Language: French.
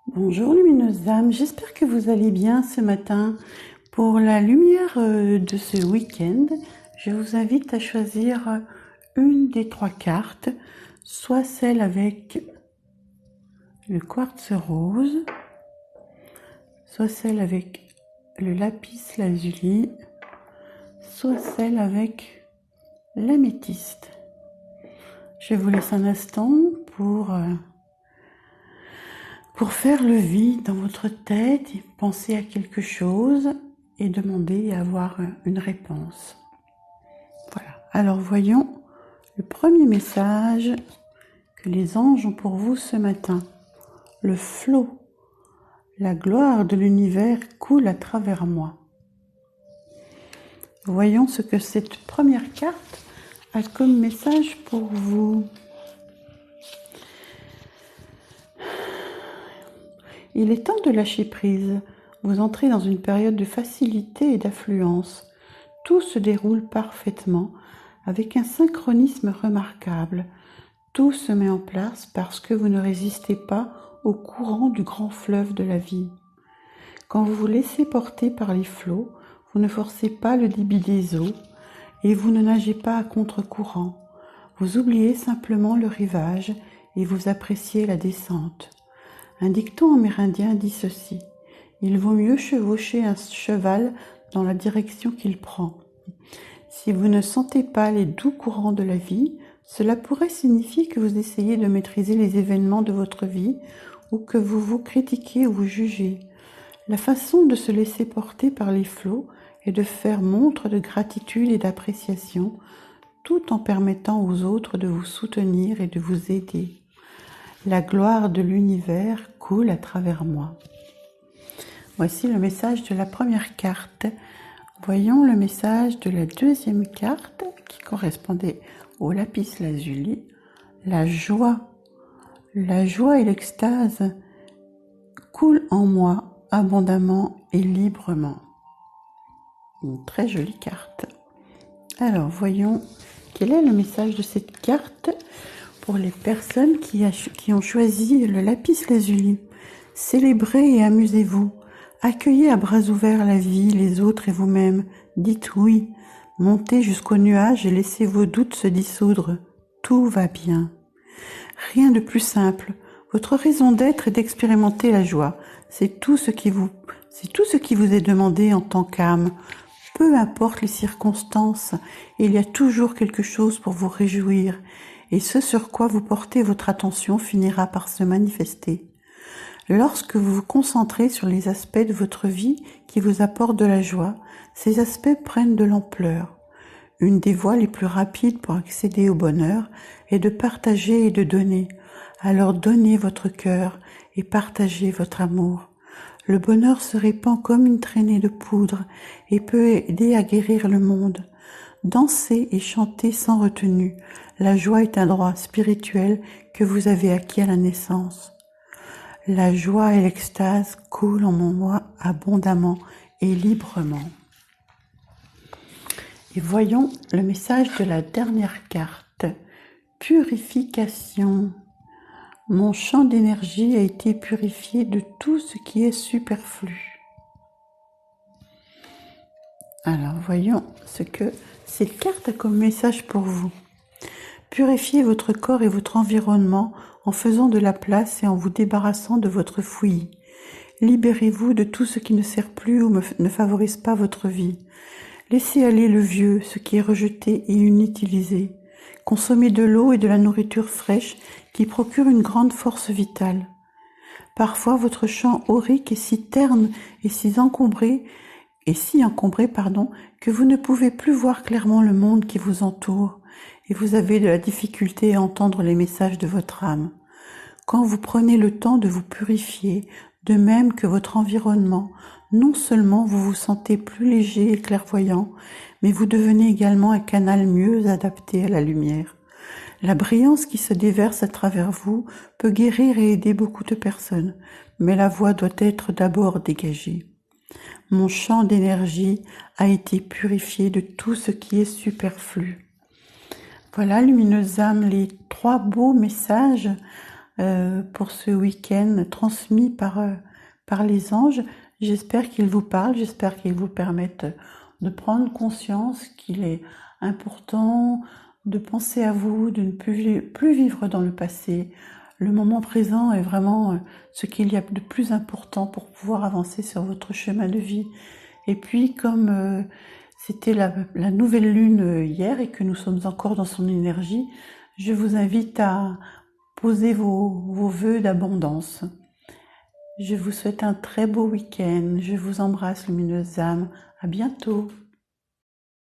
Bonjour lumineuses âmes, j'espère que vous allez bien ce matin. Pour la lumière de ce week-end, je vous invite à choisir une des trois cartes, soit celle avec le quartz rose, soit celle avec le lapis lazuli, soit celle avec l'améthyste. Je vous laisse un instant pour faire le vide dans votre tête et penser à quelque chose et demander et avoir une réponse. Voilà. Alors voyons le premier message que les anges ont pour vous ce matin. Le flot, la gloire de l'univers coule à travers moi. Voyons ce que cette première carte a comme message pour vous. Il est temps de lâcher prise. Vous entrez dans une période de facilité et d'affluence. Tout se déroule parfaitement, avec un synchronisme remarquable. Tout se met en place parce que vous ne résistez pas au courant du grand fleuve de la vie. Quand vous vous laissez porter par les flots, vous ne forcez pas le débit des eaux et vous ne nagez pas à contre-courant. Vous oubliez simplement le rivage et vous appréciez la descente. Un dicton amérindien dit ceci: il vaut mieux chevaucher un cheval dans la direction qu'il prend. Si vous ne sentez pas les doux courants de la vie, cela pourrait signifier que vous essayez de maîtriser les événements de votre vie ou que vous vous critiquez ou vous jugez. La façon de se laisser porter par les flots est de faire montre de gratitude et d'appréciation, tout en permettant aux autres de vous soutenir et de vous aider. La gloire de l'univers coule à travers moi. Voici le message de la première carte. Voyons le message de la deuxième carte qui correspondait au lapis lazuli. La joie. La joie et l'extase coulent en moi abondamment et librement. Une très jolie carte. Alors voyons quel est le message de cette carte pour les personnes qui ont choisi le lapis lazuli. Célébrez et amusez-vous. Accueillez à bras ouverts la vie, les autres et vous-même. Dites oui. Montez jusqu'au nuage et laissez vos doutes se dissoudre. Tout va bien. Rien de plus simple. Votre raison d'être est d'expérimenter la joie. C'est tout ce qui vous est demandé en tant qu'âme. Peu importe les circonstances, il y a toujours quelque chose pour vous réjouir. Et ce sur quoi vous portez votre attention finira par se manifester. Lorsque vous vous concentrez sur les aspects de votre vie qui vous apportent de la joie, ces aspects prennent de l'ampleur. Une des voies les plus rapides pour accéder au bonheur est de partager et de donner. Alors donnez votre cœur et partagez votre amour. Le bonheur se répand comme une traînée de poudre et peut aider à guérir le monde. Dansez et chantez sans retenue. La joie est un droit spirituel que vous avez acquis à la naissance. La joie et l'extase coulent en moi abondamment et librement. Et voyons le message de la dernière carte. Purification. Mon champ d'énergie a été purifié de tout ce qui est superflu. Alors voyons ce que cette carte a comme message pour vous. Purifiez votre corps et votre environnement en faisant de la place et en vous débarrassant de votre fouillis. Libérez-vous de tout ce qui ne sert plus ou ne favorise pas votre vie. Laissez aller le vieux, ce qui est rejeté et inutilisé. Consommez de l'eau et de la nourriture fraîche qui procurent une grande force vitale. Parfois, votre champ aurique est si terne et si encombré, que vous ne pouvez plus voir clairement le monde qui vous entoure et vous avez de la difficulté à entendre les messages de votre âme. Quand vous prenez le temps de vous purifier, de même que votre environnement, non seulement vous vous sentez plus léger et clairvoyant, mais vous devenez également un canal mieux adapté à la lumière. La brillance qui se déverse à travers vous peut guérir et aider beaucoup de personnes, mais la voie doit être d'abord dégagée. Mon champ d'énergie a été purifié de tout ce qui est superflu. Voilà, lumineuses âmes, les trois beaux messages pour ce week-end transmis par les anges. J'espère qu'ils vous parlent, j'espère qu'ils vous permettent de prendre conscience qu'il est important de penser à vous, de ne plus vivre dans le passé. Le moment présent est vraiment ce qu'il y a de plus important pour pouvoir avancer sur votre chemin de vie. Et puis, comme c'était la nouvelle lune hier et que nous sommes encore dans son énergie, je vous invite à poser vos vœux d'abondance. Je vous souhaite un très beau week-end. Je vous embrasse, lumineuse âme. À bientôt.